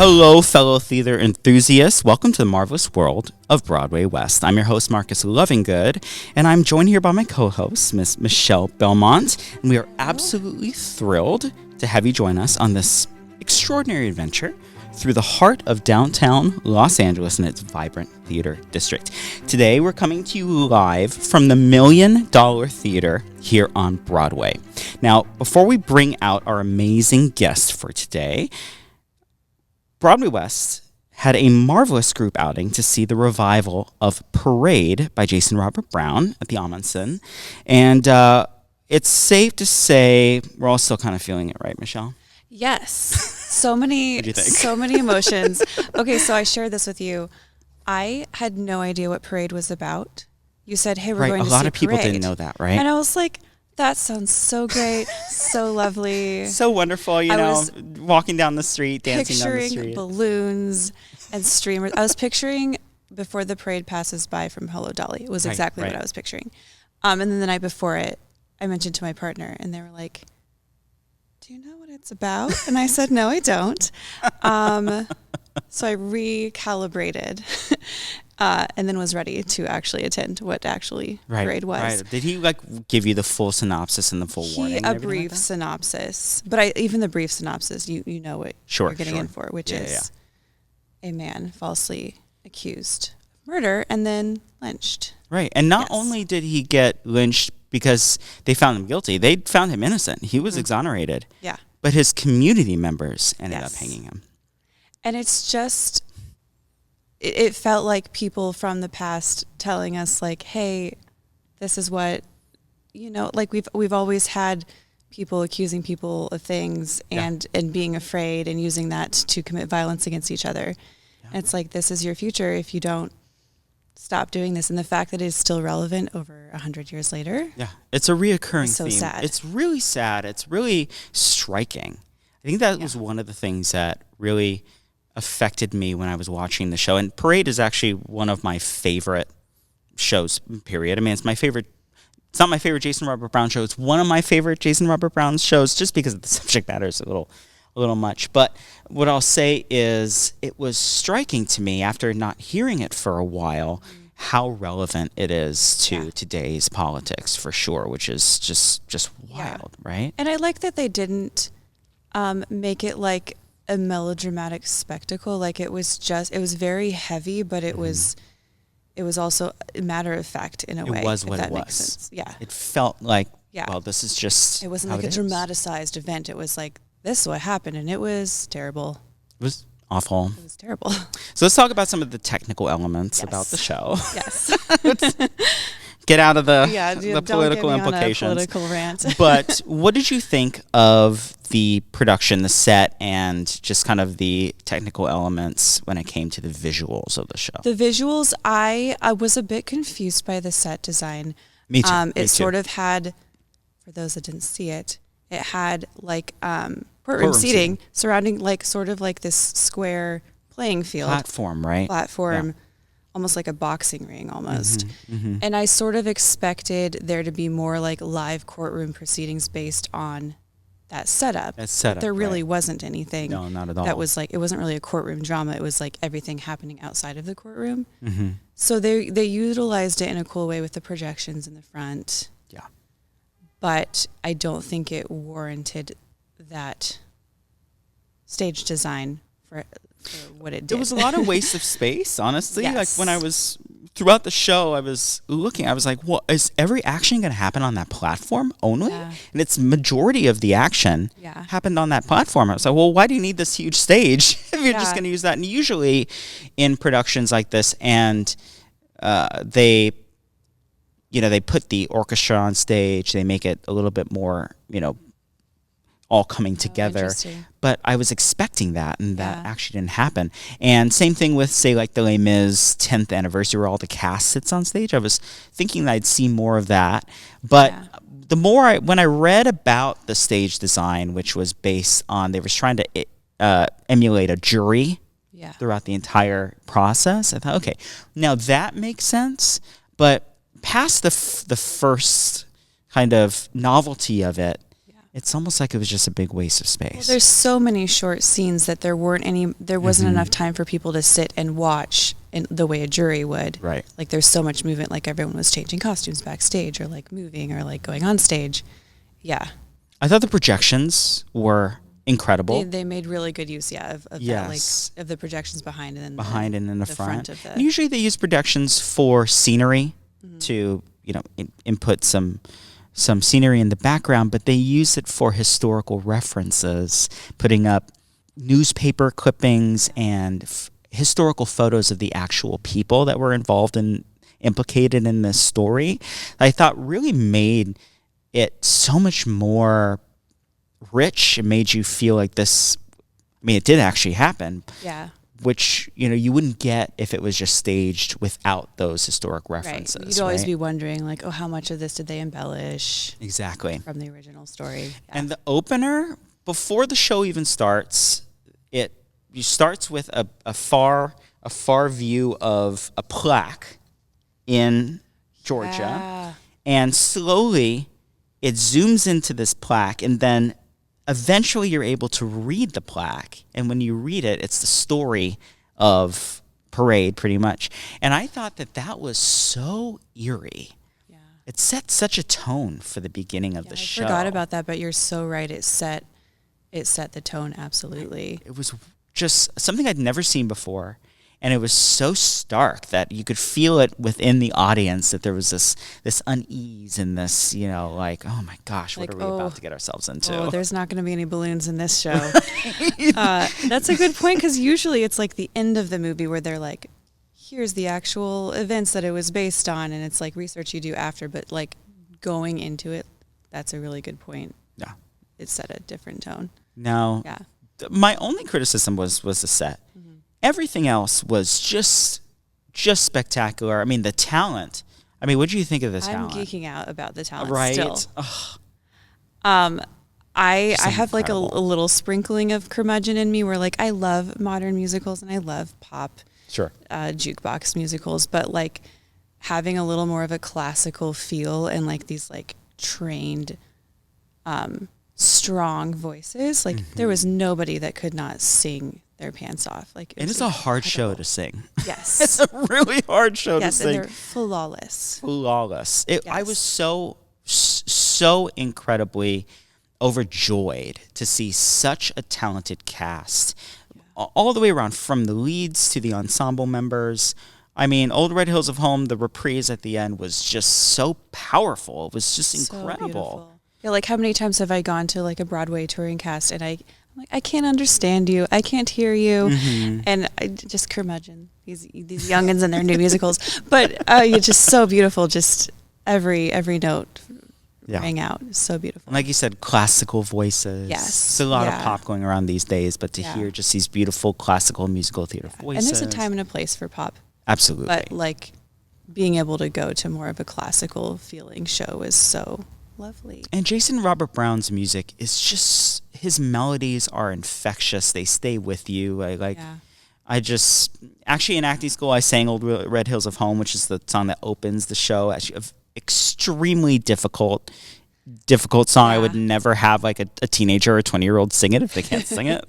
Hello, fellow theater enthusiasts. Welcome to the marvelous world of Broadway West. I'm your host, Marcus Lovingood, and I'm joined here by my co-host, Miss Michelle Belmont, and we are absolutely thrilled to have you join us on this extraordinary adventure through the heart of downtown Los Angeles and its vibrant theater district. Today, we're coming to you live from the $1 Million Theater here on Broadway. Now, before we bring out our amazing guest for today, Broadway West had a marvelous group outing to see the revival of Parade by Jason Robert Brown at the Amundsen. And it's safe to say we're all still kind of feeling it, right, Michelle? Yes. So many emotions. Okay, so I shared this with you. I had no idea what Parade was about. You said, hey, we're going to see Parade. A lot of people didn't know that, right? And I was like, that sounds so great, so lovely. So wonderful, you know, walking down the street, dancing down the street. Picturing balloons and streamers. I was picturing Before the Parade Passes By from Hello, Dolly. It was exactly what I was picturing. And then the night before it, I mentioned to my partner, and they were like, do you know what it's about? And I said, no, I don't. So I recalibrated and then was ready to actually attend what actually Parade was. Right. Did he give you the full synopsis and the full warning? A brief synopsis. But even the brief synopsis, you know what you're getting in for, which is a man falsely accused of murder and then lynched. Right. And not only did he get lynched because they found him guilty, they found him innocent. He was exonerated. Yeah. But his community members ended up hanging him. And it's just, it felt like people from the past telling us, like, hey, this is what, you know, like we've always had people accusing people of things and being afraid and using that to commit violence against each other. Yeah. And it's like, this is your future if you don't stop doing this. And the fact that it is still relevant over 100 years later. Yeah, it's a reoccurring theme. So sad. It's really sad. It's really striking. I think that was one of the things that really affected me when I was watching the show. And Parade is actually one of my favorite shows, period. I mean, it's not my favorite Jason Robert Brown show. It's one of my favorite Jason Robert Brown shows just because the subject matter is a little much. But what I'll say is it was striking to me after not hearing it for a while how relevant it is to today's politics, for sure, which is just wild, right? And I like that they didn't make it like a melodramatic spectacle. Like it was very heavy, but it was also matter of fact in a way. It was what it was. Makes sense. Yeah. It felt like, well, this is just it wasn't like a dramatized event. It was like, this is what happened, and it was terrible. It was awful. It was terrible. So let's talk about some of the technical elements about the show. Yes. Get out of the political don't get me implications. On a political rant. But what did you think of the production, the set, and just kind of the technical elements when it came to the visuals of the show? The visuals, I was a bit confused by the set design. Me too. It sort of had, for those that didn't see it, it had like courtroom seating surrounding like sort of like this square playing field. Platform, right? Platform, almost like a boxing ring almost. And I sort of expected there to be more like live courtroom proceedings based on that setup. There really wasn't anything. No, not at all. That was like, it wasn't really a courtroom drama. It was like everything happening outside of the courtroom. So they utilized it in a cool way with the projections in the front. Yeah. But I don't think it warranted that stage design for what it did. There was a lot of waste of space, honestly. Yes. Like when I was throughout the show, I was like, well, is every action going to happen on that platform only? Yeah. And its majority of the action happened on that platform. I was like, well, why do you need this huge stage if you're just going to use that? And usually in productions like this, and they put the orchestra on stage, they make it a little bit more, all coming together. But I was expecting that, and that actually didn't happen. And same thing with, say, like the Les Mis 10th anniversary where all the cast sits on stage. I was thinking that I'd see more of that. But the more when I read about the stage design, which was based on, they were trying to emulate a jury throughout the entire process, I thought, okay, now that makes sense. But past the first kind of novelty of it, it's almost like it was just a big waste of space. Well, there's so many short scenes that there wasn't enough time for people to sit and watch in the way a jury would. Right. Like there's so much movement, like everyone was changing costumes backstage or like moving or like going on stage. Yeah. I thought the projections were incredible. They made really good use, of that, like of the projections behind and then and in the front. of the. And usually they use projections for scenery to, input some scenery in the background, but they use it for historical references, putting up newspaper clippings and historical photos of the actual people that were involved and implicated in this story. I thought really made it so much more rich. It made you feel like this. I mean, it did actually happen. Yeah. Which, you wouldn't get if it was just staged without those historic references. Right. You'd always be wondering, like, how much of this did they embellish? Exactly. From the original story. Yeah. And the opener, before the show even starts, it starts with a far view of a plaque in Georgia. Yeah. And slowly it zooms into this plaque, and then eventually you're able to read the plaque. And when you read it, it's the story of Parade, pretty much. And I thought that was so eerie. Yeah. It set such a tone for the beginning of the show. I forgot about that, but you're so right. It set the tone, absolutely. It was just something I'd never seen before. And it was so stark that you could feel it within the audience, that there was this unease and this, like, oh my gosh, what are we about to get ourselves into? Oh, there's not going to be any balloons in this show. That's a good point, because usually it's like the end of the movie where they're like, here's the actual events that it was based on, and it's like research you do after, but like going into it, that's a really good point. Yeah. It set a different tone. Now, my only criticism was the set. Mm-hmm. Everything else was just spectacular. I mean, the talent. I mean, what do you think of the talent? I'm geeking out about the talent right? still. Ugh. I have like a little sprinkling of curmudgeon in me, where like I love modern musicals and I love pop, jukebox musicals, but like having a little more of a classical feel and like these like trained, strong voices. Like there was nobody that could not sing their pants off. Like it is a hard show to sing. Yes. It's a really hard show to sing. Yes, and they're flawless. Flawless. I was so incredibly overjoyed to see such a talented cast all the way around, from the leads to the ensemble members. I mean, Old Red Hills of Home, the reprise at the end was just so powerful. It was just incredible. Beautiful. Yeah, like how many times have I gone to like a Broadway touring cast and I'm like, I can't understand you. I can't hear you. Mm-hmm. And I just curmudgeon these youngins and their new musicals. But you're just so beautiful. Just every note rang out. So beautiful. And like you said, classical voices. Yes. There's a lot of pop going around these days, but to hear just these beautiful classical musical theater voices. And there's a time and a place for pop. Absolutely. But like being able to go to more of a classical feeling show is so lovely. And Jason Robert Brown's music is just, his melodies are infectious. They stay with you. I just, actually in acting school, I sang Old Red Hills of Home, which is the song that opens the show. Actually, an extremely difficult song. I would never have like a teenager or a 20-year-old sing it if they can't sing it.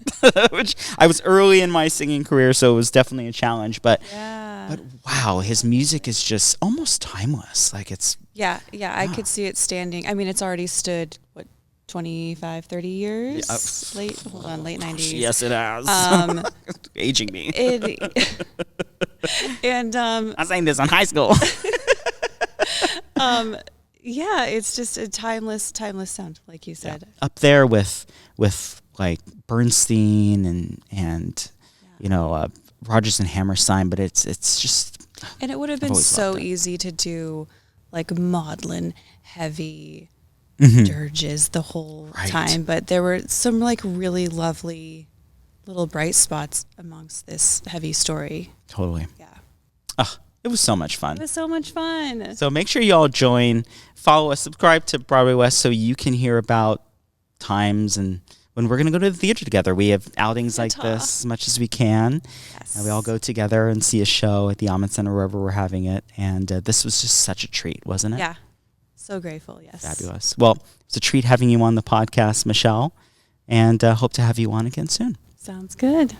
Which I was early in my singing career, so it was definitely a challenge. But wow, his music is just almost timeless. Like it's I could see it standing. I mean, it's already stood 25, 30 years. Late 90s. Yes, it has. Aging me. And I sang this in high school. It's just a timeless sound, like you said. Up there with like Bernstein and Rodgers and Hammerstein, but it's just. And it would have been so easy to do like maudlin, heavy dirges the whole time, but there were some like really lovely little bright spots amongst this heavy story. Totally. Yeah. It was so much fun. It was so much fun. So make sure you all join, follow us, subscribe to Broadway West so you can hear about times and when we're going to go to the theater together. We have outings like this as much as we can. Yes. And we all go together and see a show at the Ahman Center, wherever we're having it. And this was just such a treat, wasn't it? Yeah. So grateful, yes. Fabulous. Well, it's a treat having you on the podcast, Michelle, and hope to have you on again soon. Sounds good.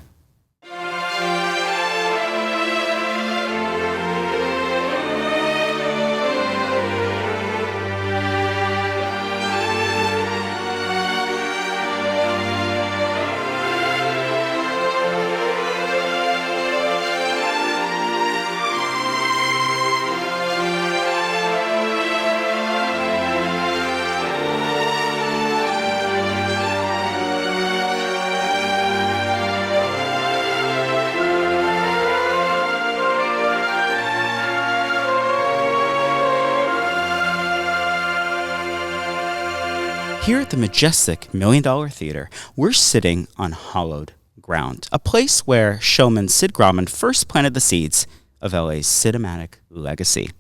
Here at the majestic $1 Million Theater, we're sitting on hallowed ground, a place where showman Sid Grauman first planted the seeds of LA's cinematic legacy.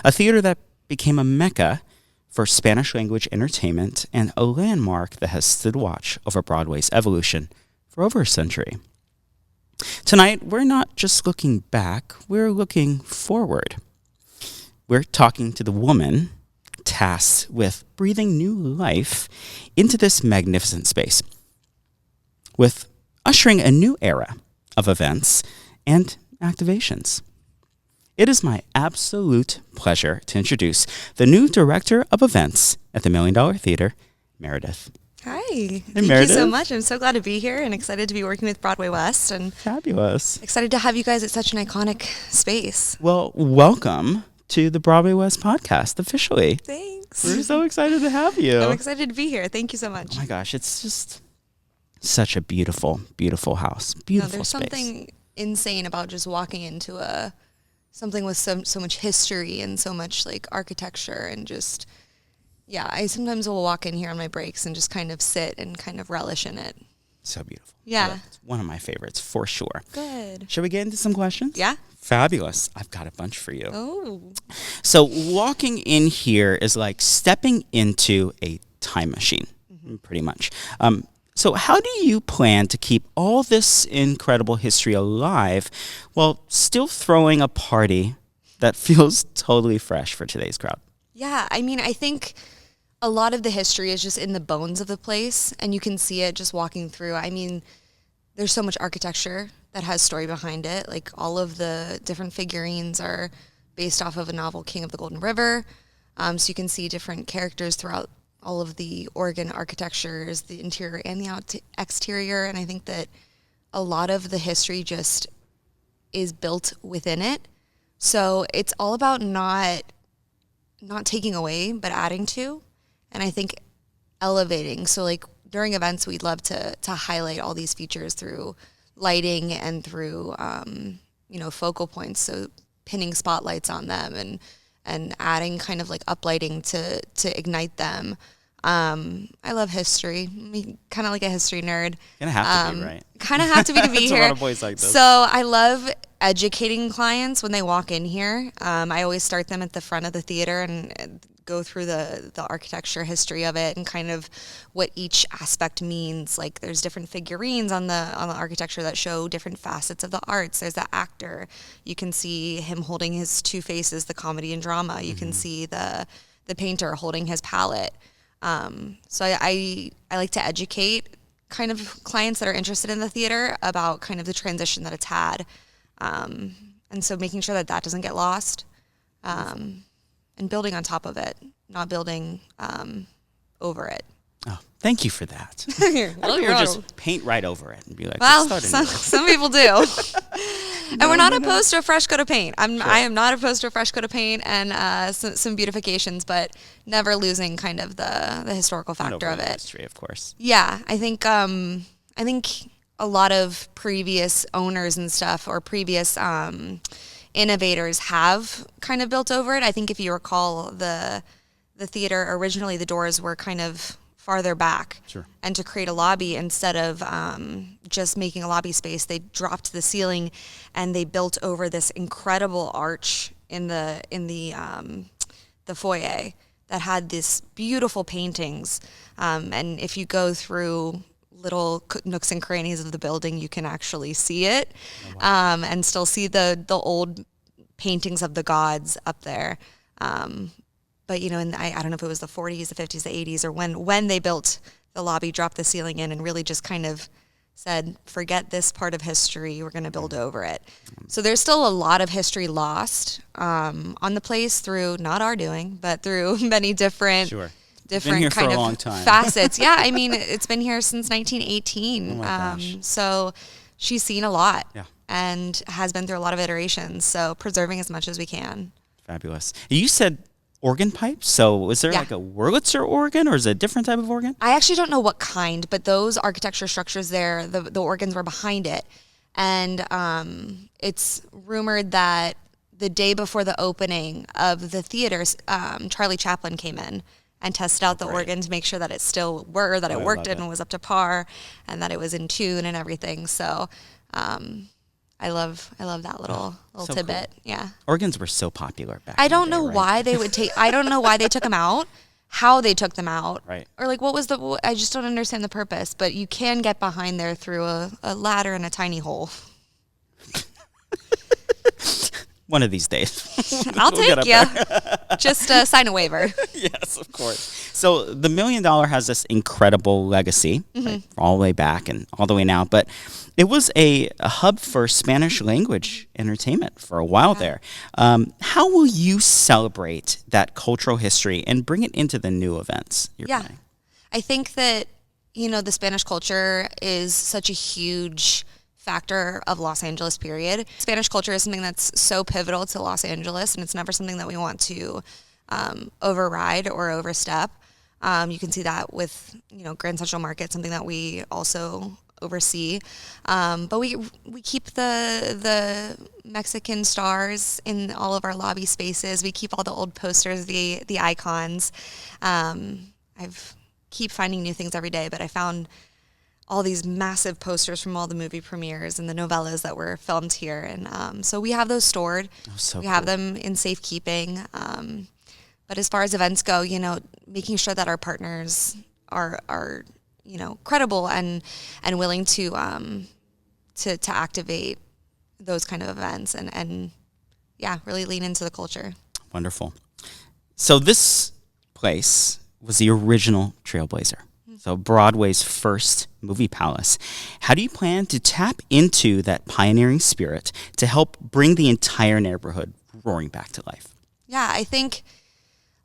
A theater that became a mecca for Spanish-language entertainment and a landmark that has stood watch over Broadway's evolution for over a century. Tonight, we're not just looking back, we're looking forward. We're talking to the woman tasked with breathing new life into this magnificent space, with ushering a new era of events and activations. It is my absolute pleasure to introduce the new director of events at the $1 Million Theater, Meredith. Hi. Thank you so much. I'm so glad to be here and excited to be working with Broadway West and Fabulous. excited to have you guys at such an iconic space. Well, welcome to the Broadway West podcast officially. Thanks. We're so excited to have you. I'm excited to be here. Thank you so much. Oh my gosh, it's just such a beautiful, beautiful house. Beautiful there's space. something insane about just walking into something with so much history and so much like architecture and just, yeah, I sometimes will walk in here on my breaks and just kind of sit and kind of relish in it. So beautiful. Yeah. It's one of my favorites for sure. Good. Shall we get into some questions? Yeah. Fabulous. I've got a bunch for you. Oh. So walking in here is like stepping into a time machine, pretty much. So how do you plan to keep all this incredible history alive while still throwing a party that feels totally fresh for today's crowd? Yeah, I mean, I think a lot of the history is just in the bones of the place, and you can see it just walking through. I mean, there's so much architecture that has story behind it. Like, all of the different figurines are based off of a novel, King of the Golden River. So you can see different characters throughout all of the Oregon architectures, the interior and the exterior. And I think that a lot of the history just is built within it. So it's all about not taking away, but adding to. And I think elevating. So like during events, we'd love to highlight all these features through lighting and through, focal points. So pinning spotlights on them and adding kind of like uplighting to ignite them. I love history. I'm kind of like a history nerd. Gonna have to be, right? Kind of have to be It's here. a lot of boys like this. So I love educating clients when they walk in here. I always start them at the front of the theater and go through the architecture history of it and kind of what each aspect means. Like there's different figurines on the architecture that show different facets of the arts. There's the actor. You can see him holding his two faces, the comedy and drama. You can see the painter holding his palette. So I like to educate kind of clients that are interested in the theater about kind of the transition that it's had. And so making sure that doesn't get lost. And building on top of it, not building over it. Oh, thank you for that. Well, Or just paint right over it and be like, well, let's start some people do. And we're not opposed to a fresh coat of paint. I am not opposed to a fresh coat of paint and some beautifications, but never losing kind of the historical factor of it. History, of course. Yeah, I think a lot of previous owners and stuff or previous innovators have kind of built over it. I think if you recall, the theater originally, the doors were kind of farther back. Sure. And to create a lobby, instead of just making a lobby space, they dropped the ceiling and they built over this incredible arch in the foyer that had this beautiful paintings. And if you go through little nooks and crannies of the building, you can actually see it. Oh, wow. And still see the old paintings of the gods up there. but I don't know if it was the 40s, the 50s, the 80s, or when they built the lobby, dropped the ceiling in, and really just kind of said, forget this part of history, we're going to build over it. So there's still a lot of history lost on the place through not our doing, but through many different Been here kind for a of long time. facets. Yeah, I mean, it's been here since 1918. Oh my gosh. So she's seen a lot Yeah. and has been through a lot of iterations. So preserving as much as we can. Fabulous. You said organ pipes. So was there Yeah. like a Wurlitzer organ, or is it a different type of organ? I actually don't know what kind, but those architecture structures there, the organs were behind it. And it's rumored that the day before the opening of the theaters, Charlie Chaplin came in and tested out the organ to make sure that it still worked, I worked love and it. was up to par, and that it was in tune and everything. So I love that little so tidbit. cool. Yeah. Organs were so popular back I in the don't day, know right? why they would take. I don't know why they took them out. How they took them out, Right. or like what was the? I just don't understand the purpose. But you can get behind there through a ladder and a tiny hole. One of these days. I'll We'll get take up you. Just sign a waiver. Yes, of course. So the $1 Million has this incredible legacy, right, all the way back and all the way now. But it was a hub for Spanish language entertainment for a while there. How will you celebrate that cultural history and bring it into the new events you're planning? I think that, the Spanish culture is such a huge factor of Los Angeles, period. Spanish culture is something that's so pivotal to Los Angeles, and it's never something that we want to override or overstep. You can see that with, Grand Central Market, something that we also oversee. But we keep the Mexican stars in all of our lobby spaces. We keep all the old posters, the icons. I've keep finding new things every day, but I found all these massive posters from all the movie premieres and the novellas that were filmed here. And so we have those stored. We have them in safekeeping. But as far as events go, making sure that our partners are credible and willing to activate those kind of events and really lean into the culture. Wonderful. So this place was the original Trailblazer. So Broadway's first movie palace. How do you plan to tap into that pioneering spirit to help bring the entire neighborhood roaring back to life? Yeah, I think,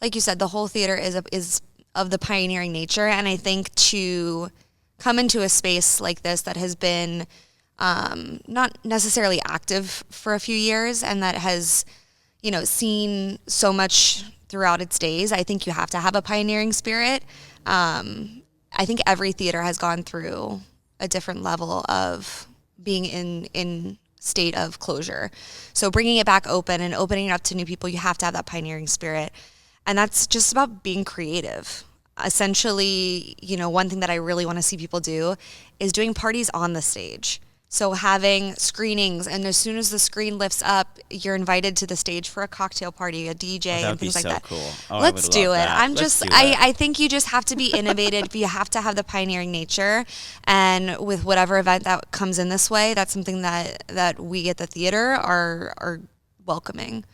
like you said, the whole theater is of the pioneering nature, and I think to come into a space like this that has been not necessarily active for a few years and that has, seen so much throughout its days, I think you have to have a pioneering spirit. I think every theater has gone through a different level of being in state of closure. So bringing it back open and opening it up to new people, you have to have that pioneering spirit. And that's just about being creative. Essentially, one thing that I really want to see people do is doing parties on the stage. So having screenings, and as soon as the screen lifts up, you're invited to the stage for a cocktail party, a DJ, and things like that. That would be so cool. Let's do it. I I think you just have to be innovative. You have to have the pioneering nature. And with whatever event that comes in this way, that's something that we at the theater are welcoming.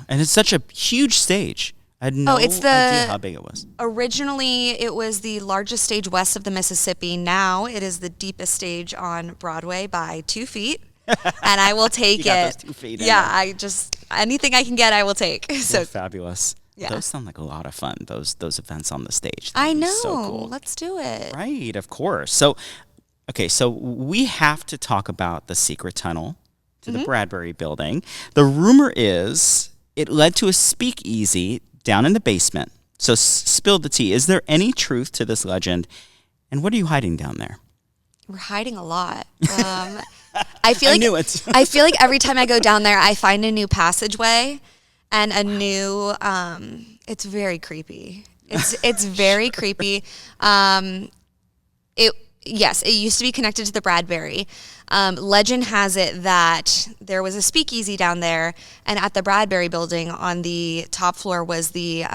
And it's such a huge stage. I had no idea how big it was. Originally, it was the largest stage west of the Mississippi. Now it is the deepest stage on Broadway by 2 feet. And I will take You got it. those 2 feet in Yeah, there. anything I can get, I will take. So Fabulous. Yeah. Those sound like a lot of fun, those events on the stage. I That'd be know. So cool. Let's do it. Right, of course. So, so we have to talk about the secret tunnel to the Bradbury building. The rumor is it led to a speakeasy down in the basement. So spill the tea. Is there any truth to this legend? And what are you hiding down there? We're hiding a lot. I feel I like knew it. I feel like every time I go down there, I find a new passageway and a new. It's very creepy. It's very creepy. It used to be connected to the Bradbury. Legend has it that there was a speakeasy down there, and at the Bradbury building on the top floor was the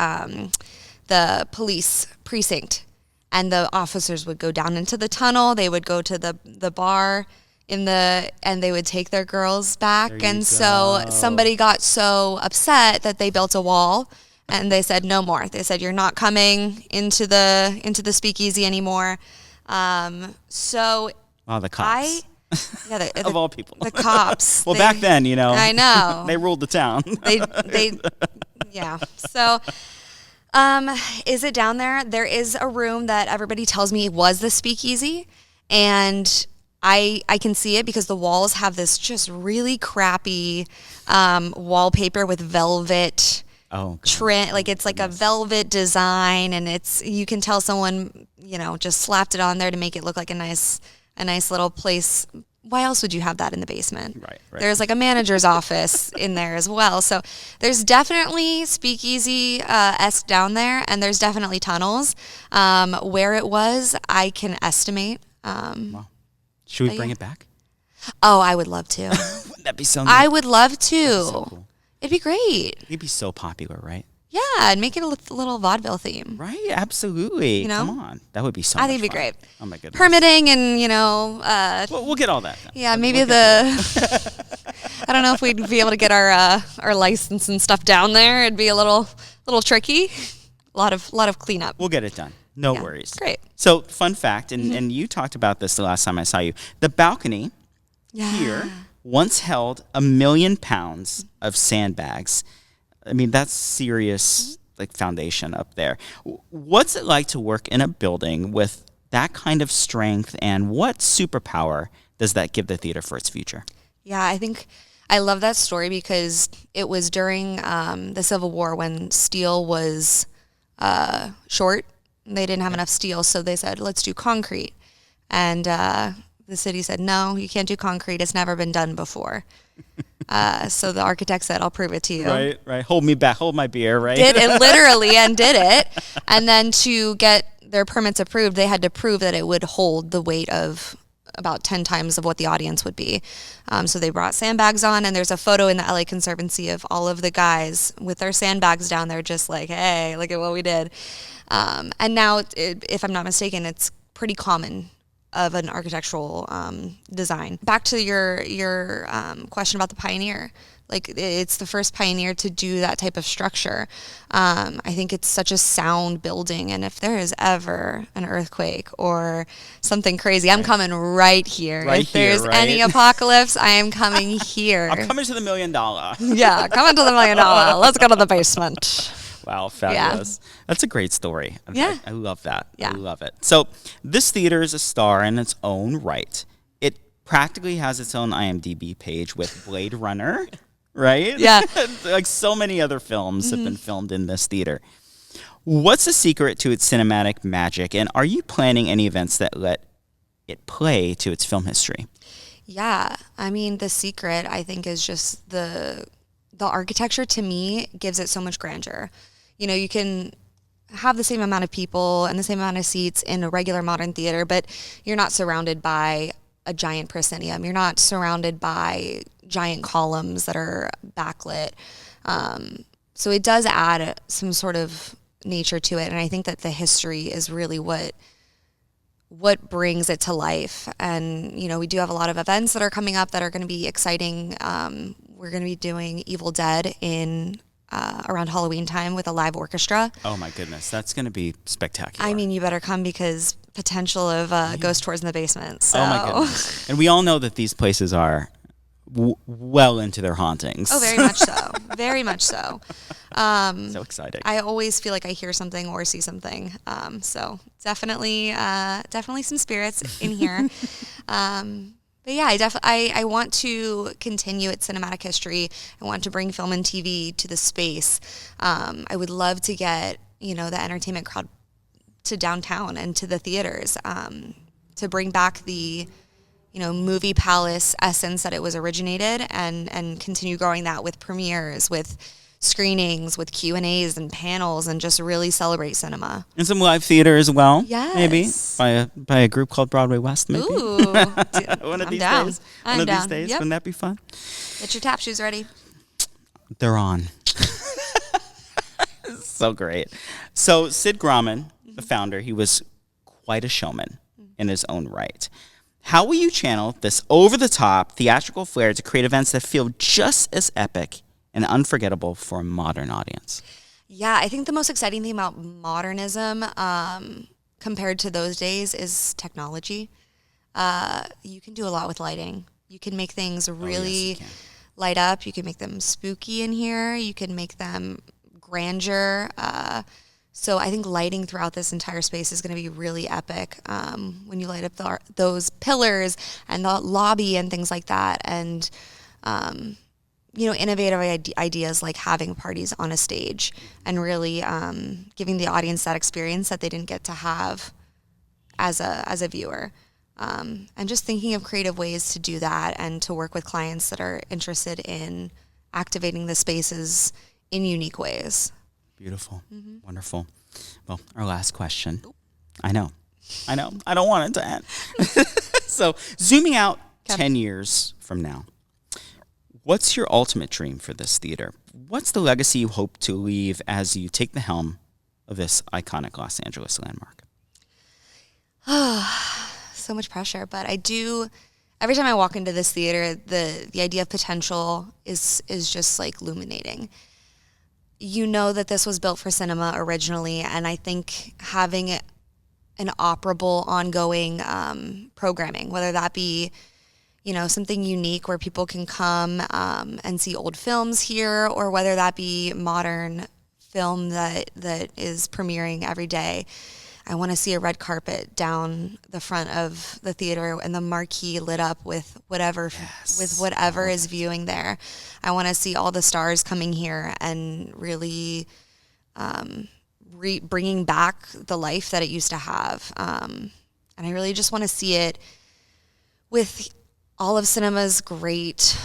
police precinct, and the officers would go down into the tunnel. They would go to the bar and they would take their girls back. And so somebody got so upset that they built a wall And they said no more. They said you're not coming into the speakeasy anymore. So the cops. Of all people. The cops. Well, back then, I know. they ruled the town. Yeah. So, is it down there? There is a room that everybody tells me was the speakeasy, and I can see it because the walls have this just really crappy wallpaper with velvet. Trend, like it's like a velvet design, and you can tell someone just slapped it on there to make it look like a nice little place. Why else would you have that in the basement? Right. There's like a manager's office in there as well. So there's definitely speakeasy-esque down there, and there's definitely tunnels. Where it was, I can estimate. Wow. Should we bring it back? Oh, I would love to. Wouldn't that be so neat? I would love to. That'd be so cool. It'd be great. It'd be so popular, right? Yeah, and make it a little vaudeville theme. Right, absolutely. Come on. That would be so I think much it'd be fun. great. Oh, my goodness. Permitting and, we'll get all that done. Yeah, maybe I don't know if we'd be able to get our license and stuff down there. It'd be a little tricky. A lot of cleanup. We'll get it done. No worries. Great. So, fun fact, and you talked about this the last time I saw you. The balcony here once held 1 million pounds of sandbags. I mean, that's serious, foundation up there. What's it like to work in a building with that kind of strength, and what superpower does that give the theater for its future? Yeah, I think I love that story because it was during the Civil War when steel was short. They didn't have enough steel, so they said, let's do concrete. And the city said, no, you can't do concrete. It's never been done before. So the architect said, I'll prove it to you. Right. Hold me back. Hold my beer, right? Did it literally and did it. And then to get their permits approved, they had to prove that it would hold the weight of about 10 times of what the audience would be. So they brought sandbags on, and there's a photo in the LA Conservancy of all of the guys with their sandbags down there just like, hey, look at what we did. And now, if I'm not mistaken, it's pretty common of an architectural design. Back to your question about the pioneer. It's the first pioneer to do that type of structure. I think it's such a sound building, and if there is ever an earthquake or something crazy, I'm coming right here. If there's any apocalypse, I am coming here. I'm coming to the $1 million. Yeah, coming to the $1 million. Let's go to the basement. Wow, fabulous. Yeah. That's a great story. Yeah. I love that. Yeah. I love it. So this theater is a star in its own right. It practically has its own IMDb page with Blade Runner, right? Yeah. Like so many other films have been filmed in this theater. What's the secret to its cinematic magic, and are you planning any events that let it play to its film history? Yeah. I mean, the secret, I think, is just the architecture, to me, gives it so much grandeur. You can have the same amount of people and the same amount of seats in a regular modern theater, but you're not surrounded by a giant proscenium. You're not surrounded by giant columns that are backlit. So it does add some sort of nature to it, and I think that the history is really what brings it to life. And, we do have a lot of events that are coming up that are going to be exciting. We're going to be doing Evil Dead in around Halloween time with a live orchestra. Oh my goodness, that's going to be spectacular. I mean, you better come because potential of ghost tours in the basement. So. Oh my goodness. And we all know that these places are well into their hauntings. Oh, very much so. Very much so. So exciting. I always feel like I hear something or see something. So definitely some spirits in here. But yeah, I want to continue its cinematic history. I want to bring film and TV to the space. I would love to get, the entertainment crowd to downtown and to the theaters, to bring back the, movie palace essence that it was originated, and continue growing that with premieres, with screenings, with Q&As and panels, and just really celebrate cinema. And some live theater as well. Yes. Maybe by a group called Broadway West, maybe. Ooh. One of these down. days. I'm One of down. these days. Yep. Wouldn't that be fun? Get your tap shoes ready. They're on. So great. So Sid Grauman, the founder, he was quite a showman in his own right. How will you channel this over-the-top theatrical flair to create events that feel just as epic and unforgettable for a modern audience? Yeah, I think the most exciting thing about modernism compared to those days is technology. You can do a lot with lighting. You can make things really light up. You can make them spooky in here. You can make them grandeur. So I think lighting throughout this entire space is going to be really epic when you light up those pillars and the lobby and things like that. And, innovative ideas like having parties on a stage and really giving the audience that experience that they didn't get to have as a viewer. And just thinking of creative ways to do that and to work with clients that are interested in activating the spaces in unique ways. Beautiful. Mm-hmm. Wonderful. Well, our last question. I know. I don't want it to end. So zooming out 10 years from now, what's your ultimate dream for this theater? What's the legacy you hope to leave as you take the helm of this iconic Los Angeles landmark? So much pressure, but I do. Every time I walk into this theater, the idea of potential is just like illuminating. You know that this was built for cinema originally, and I think having an operable, ongoing programming, whether that be something unique where people can come and see old films here, or whether that be modern film that is premiering every day. I want to see a red carpet down the front of the theater and the marquee lit up with whatever is viewing there. I want to see all the stars coming here and really bringing back the life that it used to have. And I really just want to see it with all of cinema's great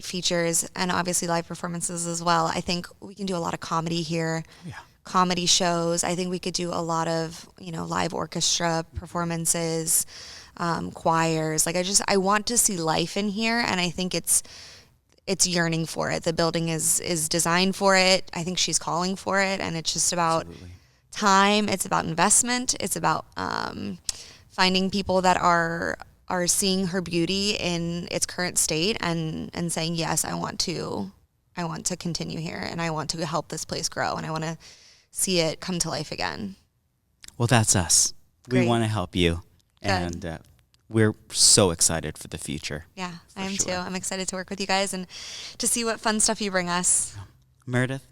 features and obviously live performances as well. I think we can do a lot of comedy here. Yeah. Comedy shows. I think we could do a lot of, live orchestra performances, choirs. I want to see life in here, and I think it's yearning for it. The building is designed for it. I think she's calling for it, and it's just about time. It's about investment. It's about finding people that are seeing her beauty in its current state and saying, yes, I want to continue here, and I want to help this place grow, and I want to see it come to life again. Well, that's us. Great. We want to help you. Good. And we're so excited for the future. Yeah, I am too. I'm excited to work with you guys and to see what fun stuff you bring us. Meredith,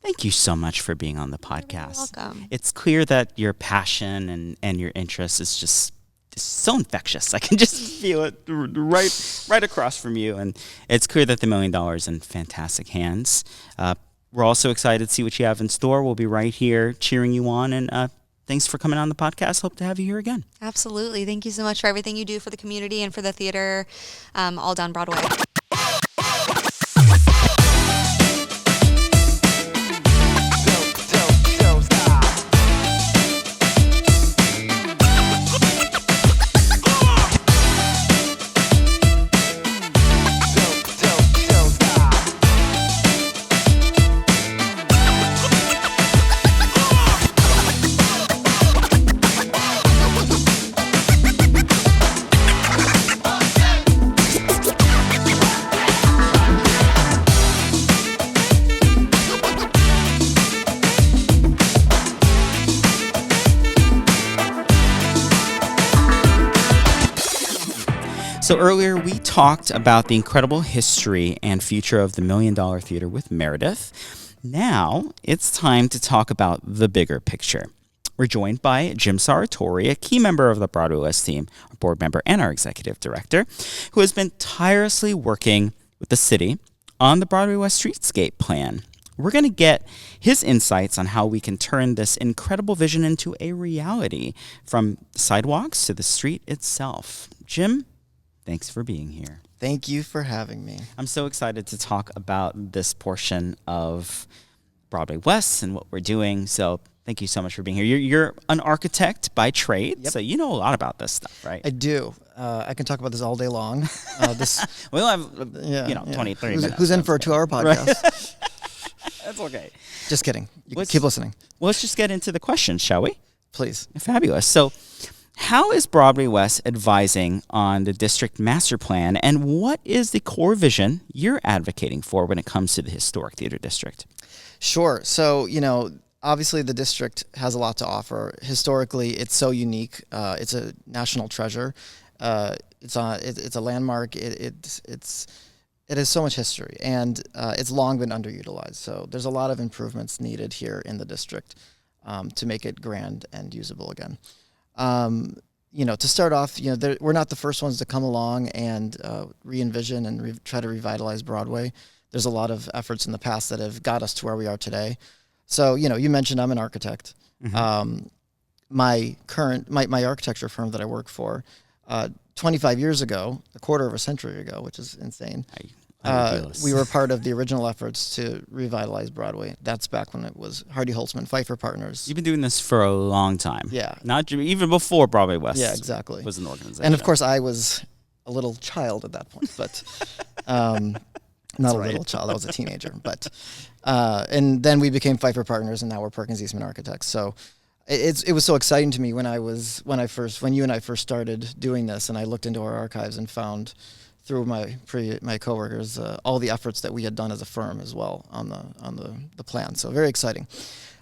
thank you so much for being on the podcast. You're welcome. It's clear that your passion and your interest is just so infectious. I can just feel it right across from you. And it's clear that the $1 million is in fantastic hands. We're also excited to see what you have in store. We'll be right here cheering you on. And thanks for coming on the podcast. Hope to have you here again. Absolutely. Thank you so much for everything you do for the community and for the theater all down Broadway. So earlier we talked about the incredible history and future of the $1 Million Theater with Meredith. Now it's time to talk about the bigger picture. We're joined by Jim Sarratori, a key member of the Broadway West team, a board member and our executive director, who has been tirelessly working with the city on the Broadway West Streetscape plan. We're going to get his insights on how we can turn this incredible vision into a reality, from sidewalks to the street itself. Jim, thanks for being here. Thank you for having me. I'm so excited to talk about this portion of Broadway West and what we're doing. So thank you so much for being here. You're an architect by trade, so you know a lot about this stuff, right? I do. I can talk about this all day long. We'll have 20, 30 minutes. Who's in for a 2-hour podcast? Right. That's okay. Just kidding. You can keep listening. Well, let's just get into the questions, shall we? Please. Fabulous. So How is Broadway West advising on the district master plan, and what is the core vision you're advocating for when it comes to the historic theater district? Sure. So, obviously the district has a lot to offer. Historically, it's so unique. It's a national treasure. It's a landmark. It has so much history, and it's long been underutilized. So there's a lot of improvements needed here in the district to make it grand and usable again. To start off, we're not the first ones to come along and re-envision and try to revitalize Broadway. There's a lot of efforts in the past that have got us to where we are today. So, you mentioned I'm an architect. Mm-hmm. My architecture firm that I work for, 25 years ago, a quarter of a century ago, which is insane. We were part of the original efforts to revitalize Broadway. That's back when it was Hardy Holtzman Pfeiffer Partners. You've been doing this for a long time. Yeah. Not even before Broadway West. Yeah, exactly. Was an organization. And of course, I was a little child at that point, but not a little child. I was a teenager. But and then we became Pfeiffer Partners, and now we're Perkins Eastman Architects. So it was so exciting to me when you and I first started doing this, and I looked into our archives and found through my coworkers all the efforts that we had done as a firm as well on the plan. So very exciting.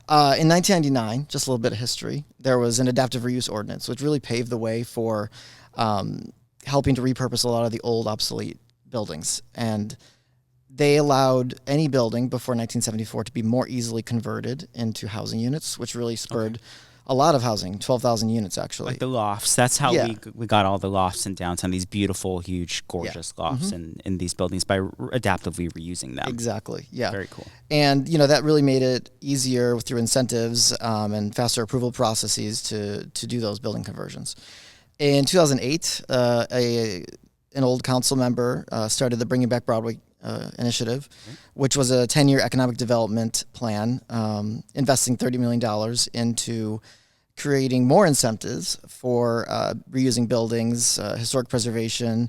In 1999, just a little bit of history, there was an adaptive reuse ordinance, which really paved the way for helping to repurpose a lot of the old, obsolete buildings. And they allowed any building before 1974 to be more easily converted into housing units, which really spurred a lot of housing, 12,000 units actually. Like the lofts. That's how we got all the lofts in downtown, these beautiful, huge, gorgeous lofts in these buildings by adaptively reusing them. Exactly, yeah. Very cool. And, that really made it easier through incentives and faster approval processes to do those building conversions. In 2008, an old council member started the Bringing Back Broadway initiative, which was a 10-year economic development plan, investing $30 million into creating more incentives for reusing buildings, historic preservation,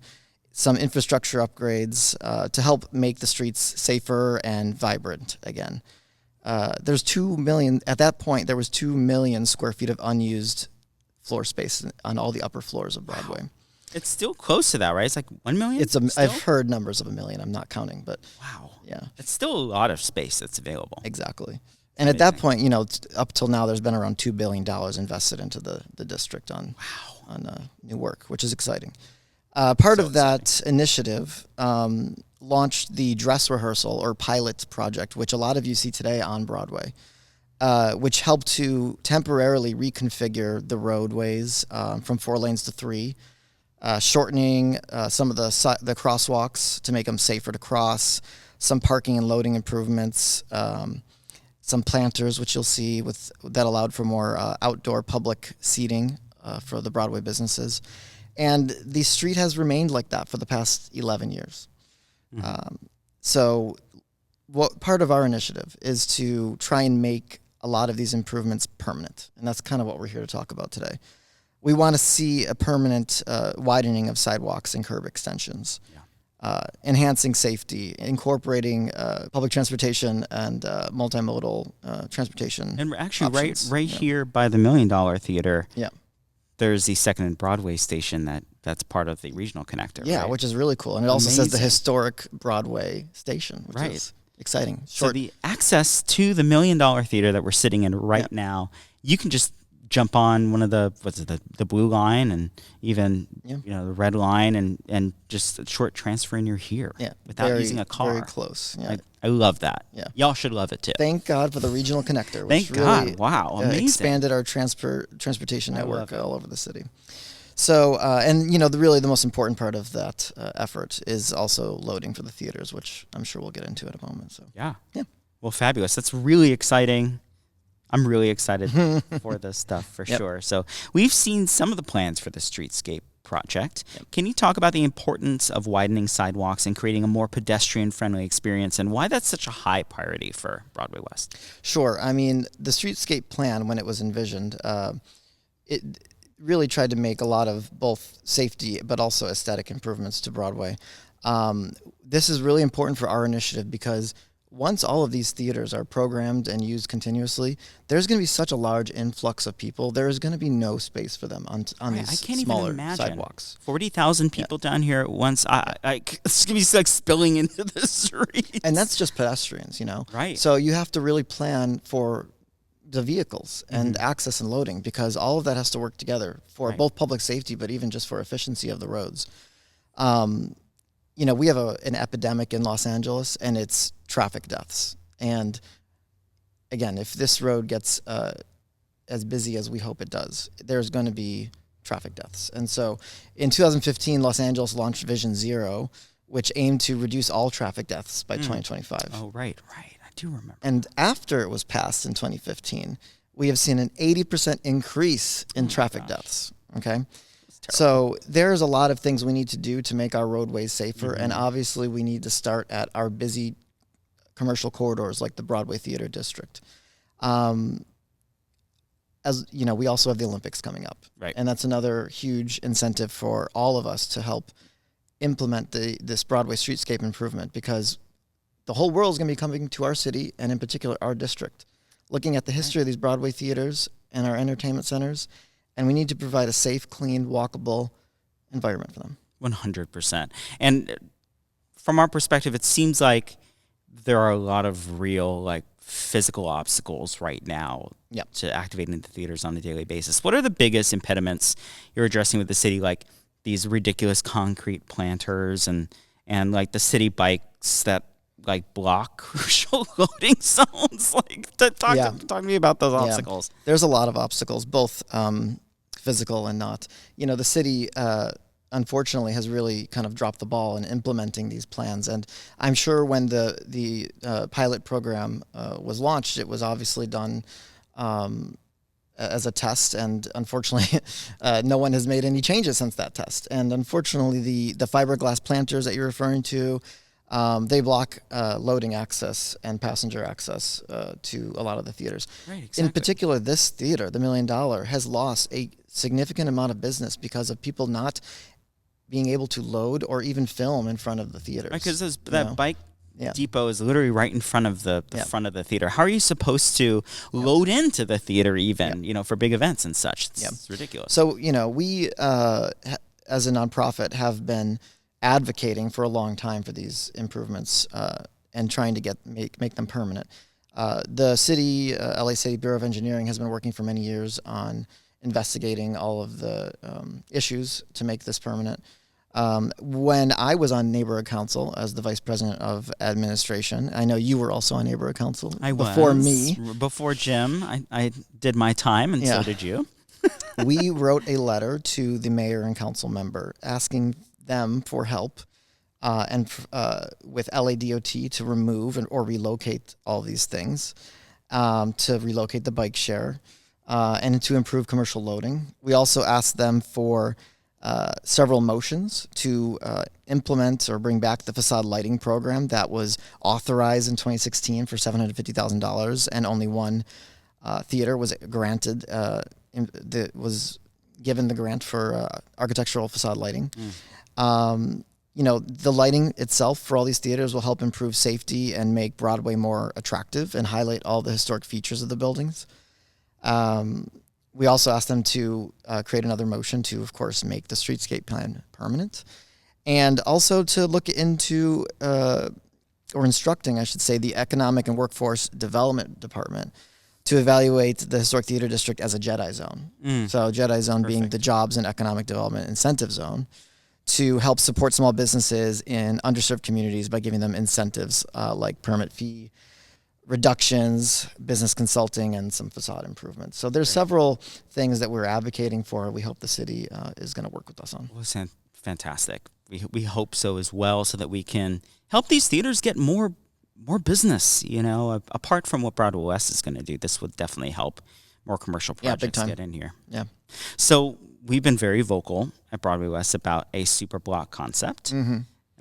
some infrastructure upgrades to help make the streets safer and vibrant again. There's 2 million, at that point, there was 2 million square feet of unused floor space on all the upper floors of Broadway. wow. It's still close to that, right? It's like 1 million? I've heard numbers of 1 million. I'm not counting, but wow. Yeah. It's still a lot of space that's available. Exactly. And at that point, up till now, there's been around $2 billion invested into the district on new work, which is exciting. Part of that initiative launched the dress rehearsal or pilot project, which a lot of you see today on Broadway, which helped to temporarily reconfigure the roadways from 4 lanes to 3, shortening some of the crosswalks to make them safer to cross, some parking and loading improvements, some planters, which you'll see that allowed for more outdoor public seating for the Broadway businesses. And the street has remained like that for the past 11 years. Mm-hmm. So part of our initiative is to try and make a lot of these improvements permanent. And that's kind of what we're here to talk about today. We want to see a permanent widening of sidewalks and curb extensions, enhancing safety, incorporating public transportation and multimodal transportation. And actually, options. right here by the $1 Million Theater, yeah, there's the Second and Broadway station that's part of the regional connector. Yeah, right? which is really cool. And it also says the historic Broadway station, which is exciting. So the access to the $1 Million Theater that we're sitting in right now, you can just jump on one of the blue line and even the red line and just a short transfer and you're here without using a car. Very close. Yeah. I love that. Yeah. Y'all should love it too. Thank God for the regional connector. Which Thank God. Wow. Amazing. Expanded our transportation network all over the city. So, really the most important part of that effort is also loading for the theaters, which I'm sure we'll get into in a moment. So yeah. Well, fabulous. That's really exciting. I'm really excited for this stuff for sure. So we've seen some of the plans for the Streetscape Project. Yep. Can you talk about the importance of widening sidewalks and creating a more pedestrian-friendly experience and why that's such a high priority for Broadway West? Sure. I mean, the Streetscape plan, when it was envisioned, it really tried to make a lot of both safety but also aesthetic improvements to Broadway. This is really important for our initiative because once all of these theaters are programmed and used continuously, there's going to be such a large influx of people. There is going to be no space for them on Right, these I can't smaller even imagine sidewalks. 40,000 people down here at once. It's gonna be like spilling into the streets. And that's just pedestrians, Right. So you have to really plan for the vehicles and access and loading, because all of that has to work together for Right. both public safety, but even just for efficiency of the roads. We have an epidemic in Los Angeles, and it's traffic deaths. And again, if this road gets as busy as we hope it does, there's going to be traffic deaths. And so in 2015, Los Angeles launched Vision Zero, which aimed to reduce all traffic deaths by 2025. Oh, right. I do remember. And after it was passed in 2015, we have seen an 80% increase in traffic deaths. Okay. So there's a lot of things we need to do to make our roadways safer. And obviously we need to start at our busy commercial corridors like the Broadway Theater District. As you know, we also have the Olympics coming up. Right. And that's another huge incentive for all of us to help implement this Broadway streetscape improvement, because the whole world is going to be coming to our city, and in particular our district, looking at the history of these Broadway theaters and our entertainment centers. And we need to provide a safe, clean, walkable environment for them. 100%. And from our perspective, it seems like there are a lot of real, like, physical obstacles right now to activating the theaters on a daily basis. What are the biggest impediments you're addressing with the city, like these ridiculous concrete planters and like the city bikes that like block crucial loading zones? Like, talk to me about those obstacles. There's a lot of obstacles, both physical and not. The city unfortunately has really kind of dropped the ball in implementing these plans. And I'm sure when the pilot program was launched, it was obviously done as a test, and unfortunately no one has made any changes since that test. And unfortunately the fiberglass planters that you're referring to, they block loading access and passenger access to a lot of the theaters. Right, exactly. In particular, this theater, the $1 Million, has lost a significant amount of business because of people not being able to load or even film in front of the theaters. Right, because that bike Yeah. depot is literally right in front of the front of the theater. How are you supposed to load into the theater even, for big events and such? It's ridiculous. So, we as a nonprofit have been advocating for a long time for these improvements and trying to make them permanent. The city, LA City Bureau of Engineering, has been working for many years on investigating all of the issues to make this permanent. When I was on neighborhood council as the vice president of administration, I know you were also on neighborhood council before me. Before Jim, I did my time, and so did you. We wrote a letter to the mayor and council member asking them for help and with LADOT to remove or relocate all these things, to relocate the bike share, and to improve commercial loading. We also asked them for several motions to implement or bring back the facade lighting program that was authorized in 2016 for $750,000, and only one theater was granted was given the grant for architectural facade lighting. The lighting itself for all these theaters will help improve safety and make Broadway more attractive and highlight all the historic features of the buildings. We also asked them to create another motion to, of course, make the streetscape plan permanent, and also to look into, or instructing, I should say, the Economic and Workforce Development Department to evaluate the Historic Theater District as a JEDI zone. So JEDI zone being the Jobs and Economic Development Incentive Zone, to help support small businesses in underserved communities by giving them incentives like permit fee reductions, business consulting, and some facade improvements. So there's several things that we're advocating for. We hope the city is going to work with us on. Well, fantastic. We hope so as well, so that we can help these theaters get more business. Apart from what Broadway West is going to do, this would definitely help more commercial projects get in here. Yeah. So we've been very vocal at Broadway West about a super block concept.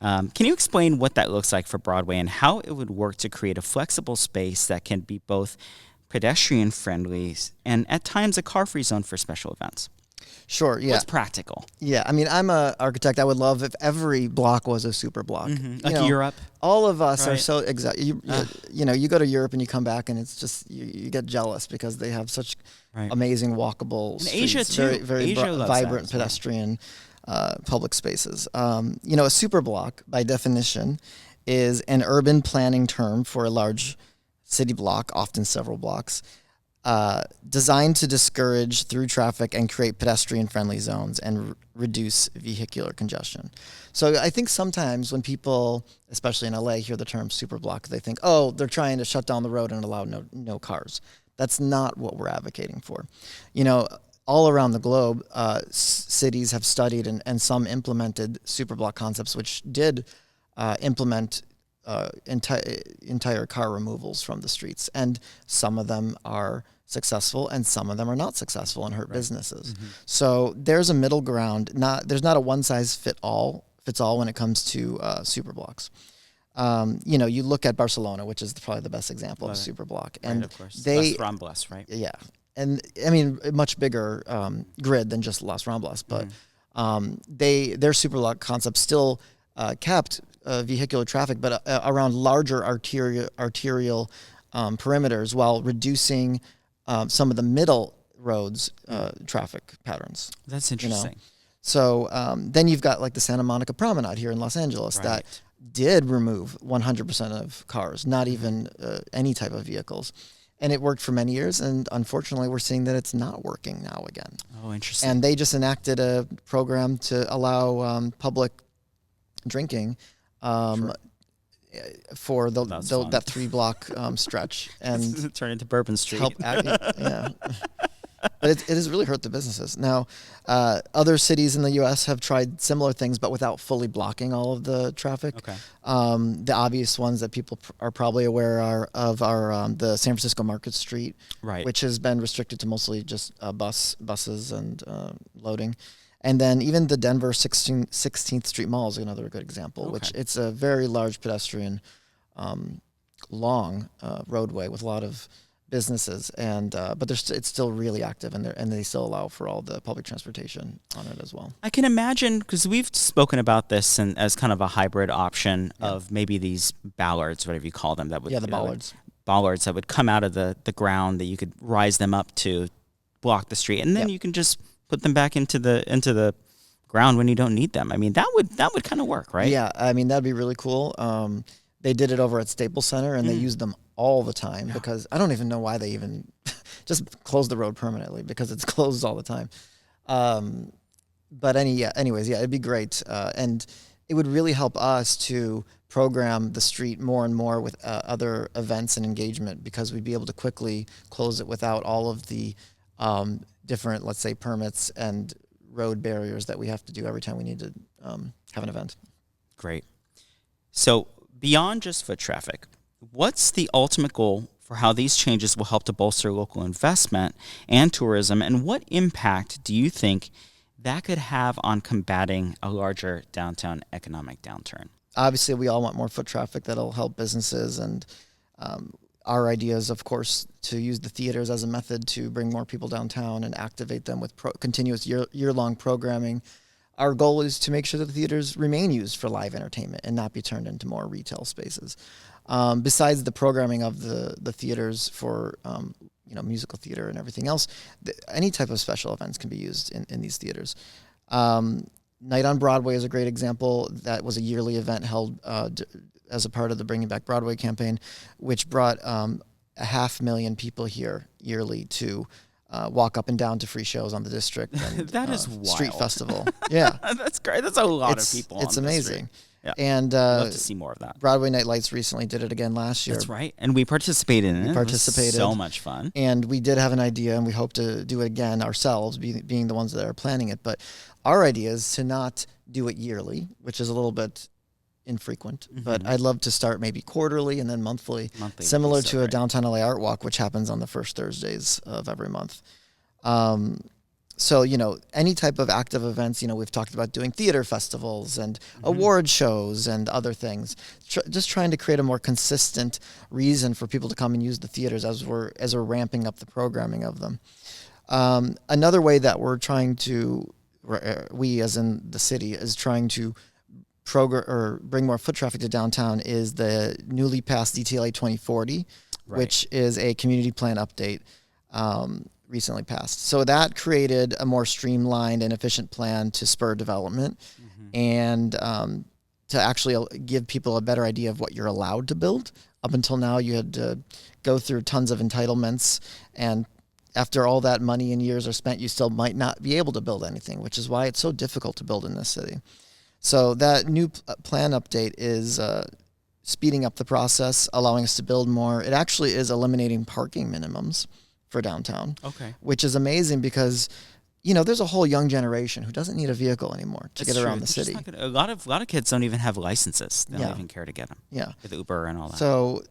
Can you explain what that looks like for Broadway and how it would work to create a flexible space that can be both pedestrian friendly and at times a car-free zone for special events? Sure. Yeah. What's practical? Yeah. I mean, I'm an architect. I would love if every block was a super block. Like Europe. All of us are Right. so you go to Europe and you come back and it's just you get jealous because they have such Right. amazing walkable And streets, Asia, too. very very Asia loves vibrant that, yeah. pedestrian public spaces. A super block by definition is an urban planning term for a large city block, often several blocks, designed to discourage through traffic and create pedestrian-friendly zones and reduce vehicular congestion. So I think sometimes when people, especially in LA, hear the term superblock, they think, oh, they're trying to shut down the road and allow no cars. That's not what we're advocating for. All around the globe, cities have studied and some implemented superblock concepts, which did implement entire car removals from the streets. And some of them are successful and some of them are not successful and hurt businesses. So there's a middle ground. There's not a one size fits all when it comes to superblocks. You look at Barcelona, which is probably the best example of a superblock. And of course. they Las Ramblas, right? Yeah. And I mean, a much bigger grid than just Las Ramblas, but their superblock concept still kept vehicular traffic, but around larger arterial perimeters while reducing some of the middle roads traffic patterns. That's interesting. So then you've got like the Santa Monica Promenade here in Los Angeles that did remove 100% of cars, not even any type of vehicles. And it worked for many years, and unfortunately we're seeing that it's not working now again. Oh, interesting. And they just enacted a program to allow public drinking for that 3-block stretch, and turn into Bourbon Street. But it has really hurt the businesses. Now, other cities in the U.S. have tried similar things, but without fully blocking all of the traffic. Okay. The obvious ones that people are probably aware are the San Francisco Market Street, Right. which has been restricted to mostly just buses and loading. And then even the Denver 16th Street Mall is another good example, which it's a very large pedestrian, long roadway with a lot of businesses, and but it's still really active, and they still allow for all the public transportation on it as well. I can imagine, because we've spoken about this as kind of a hybrid option of maybe these ballards, whatever you call them, that would the bollards. Bollards that would come out of the ground that you could rise them up to block the street, and then you can just put them back into the ground when you don't need them. I mean, that would kind of work, right? Yeah, I mean, that'd be really cool. They did it over at Staples Center, and they used them all the time because I don't even know why they even just closed the road permanently, because it's closed all the time. But anyways, it'd be great. And it would really help us to program the street more and more with other events and engagement, because we'd be able to quickly close it without all of the different, let's say, permits and road barriers that we have to do every time we need to have an event. Great. So beyond just foot traffic, what's the ultimate goal for how these changes will help to bolster local investment and tourism, and what impact do you think that could have on combating a larger downtown economic downturn? Obviously, we all want more foot traffic that'll help businesses, and our idea is, of course, to use the theaters as a method to bring more people downtown and activate them with continuous year-long programming. Our goal is to make sure that the theaters remain used for live entertainment and not be turned into more retail spaces. Besides the programming of the theaters for musical theater and everything else, any type of special events can be used in these theaters. Night on Broadway is a great example. That was a yearly event held as a part of the Bringing Back Broadway campaign, which brought 500,000 people here yearly to walk up and down to free shows on the district. And, That is wild. Street festival. Yeah. That's great. That's a lot of people. It's on the amazing. street. Yeah. And I'd love to see more of that. Broadway Night Lights recently did it again last year. That's right. And we participated in it. Participated. It was so much fun. And we did have an idea, and we hope to do it again ourselves, being the ones that are planning it. But our idea is to not do it yearly, which is a little bit infrequent. But I'd love to start maybe quarterly and then monthly similar to a Downtown LA Art Walk, which happens on the first Thursdays of every month. So, any type of active events, we've talked about doing theater festivals and award shows and other things, just trying to create a more consistent reason for people to come and use the theaters as we're ramping up the programming of them. Another way that we're trying to, we as in the city, is trying to bring more foot traffic to downtown is the newly passed DTLA 2040, which is a community plan update recently passed. So that created a more streamlined and efficient plan to spur development and to actually give people a better idea of what you're allowed to build. Up until now, you had to go through tons of entitlements, and after all that money and years are spent, you still might not be able to build anything, which is why it's so difficult to build in this city. So that new plan update is speeding up the process, allowing us to build more. It actually is eliminating parking minimums for downtown, which is amazing because, you know, there's a whole young generation who doesn't need a vehicle anymore to get around the city. A lot of kids don't even have licenses. They don't even care to get them. Yeah. With Uber and all that. So,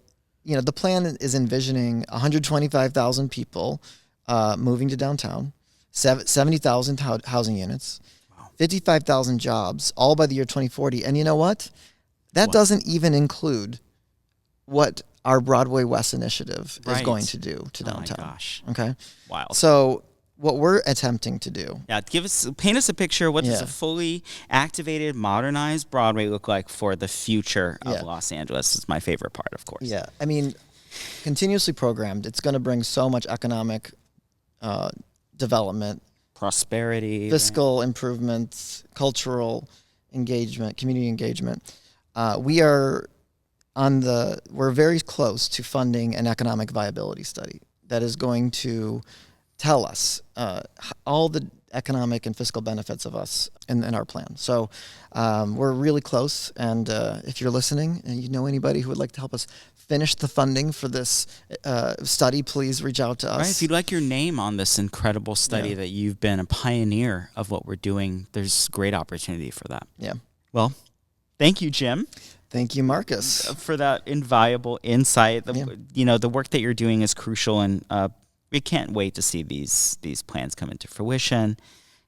you know, the plan is envisioning 125,000 people moving to downtown, 70,000 housing units, 55,000 jobs, all by the year 2040. And you know what? That doesn't even include what our Broadway West initiative is going to do to downtown. Oh my gosh. Okay. Wow. So what we're attempting to do. Yeah, paint us a picture. What does a fully activated, modernized Broadway look like for the future of Los Angeles? It's my favorite part, of course. Yeah. I mean, continuously programmed, it's going to bring so much economic development, prosperity, fiscal improvements, cultural engagement, community engagement. We're very close to funding an economic viability study that is going to tell us all the economic and fiscal benefits of us in our plan. So we're really close, and if you're listening and you know anybody who would like to help us finish the funding for this study, please reach out to us. Right, if you'd like your name on this incredible study that you've been a pioneer of what we're doing, there's great opportunity for that. Yeah. Well, thank you, Jim. Thank you, Marcus, for that invaluable insight. You know, the work that you're doing is crucial, and we can't wait to see these plans come into fruition.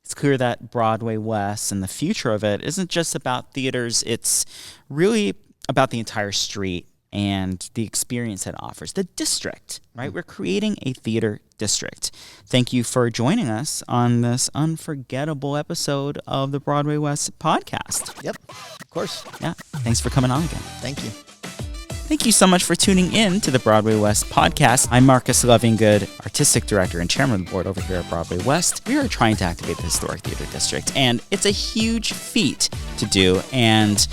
It's clear that Broadway West and the future of it isn't just about theaters. It's really about the entire street and the experience it offers. The district, right? We're creating a theater district. Thank you for joining us on this unforgettable episode of the Broadway West podcast. Yep, of course. Yeah, thanks for coming on again. Thank you. Thank you so much for tuning in to the Broadway West podcast. I'm Marcus Lovingood, Artistic Director and Chairman of the Board over here at Broadway West. We are trying to activate the Historic Theater District, and it's a huge feat to do, and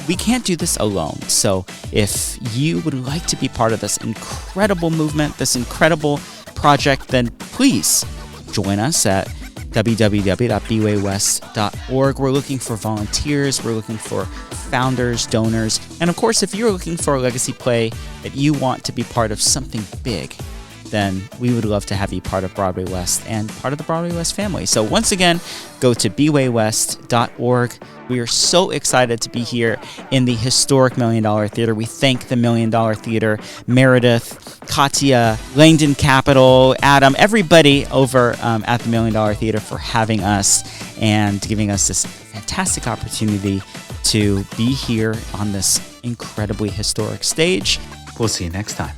we can't do this alone. So if you would like to be part of this incredible movement, this incredible project, then please join us at www.bwaywest.org. We're looking for volunteers. We're looking for founders, donors. And of course, if you're looking for a legacy play that you want to be part of something big, then we would love to have you part of Broadway West and part of the Broadway West family. So once again, go to bwaywest.org. We are so excited to be here in the historic $1 Million Theater. We thank the $1 Million Theater, Meredith, Katya, Langdon Capital, Adam, everybody over at the $1 Million Theater for having us and giving us this fantastic opportunity to be here on this incredibly historic stage. We'll see you next time.